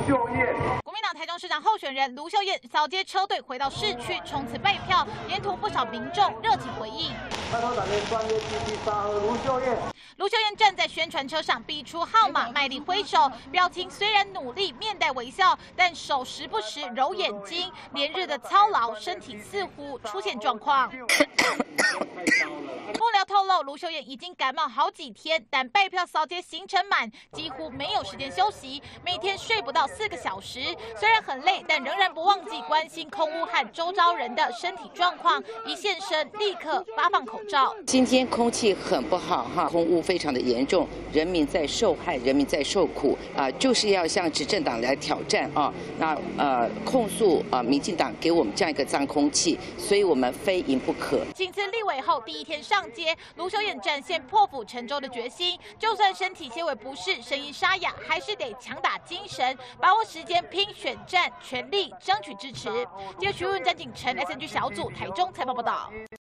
秀燕。国民党台中市长候选人卢秀燕扫街车队回到市区冲刺备票，沿途不少民众热情回应。拜托咱们专业积极沙河卢秀燕。卢秀燕站在宣传车上，逼出号码，卖力挥手，表情虽然努力，面带微笑，但手时不时揉眼睛。连日的操劳，身体似乎出现状况。幕僚透露，卢秀燕已经感冒好几天，但备票扫街行程满，几乎没有时间休息，每天睡不到4个小时。虽然很累，但仍然不忘记关心空污和周遭人的身体状况。一现身，立刻发放口罩。今天空气很不好哈，空污非常的严重，人民在受害，人民在受苦就是要向执政党来挑战啊，那控诉民进党给我们这样一个脏空气，所以我们非赢不可。请辞立委后第一天上街，卢秀燕展现破釜沉舟的决心，就算身体些微不适，声音沙哑，还是得强打精神，把握时间拼选战，全力争取支持。接着询问詹景成 SNG 小组台中采访报道。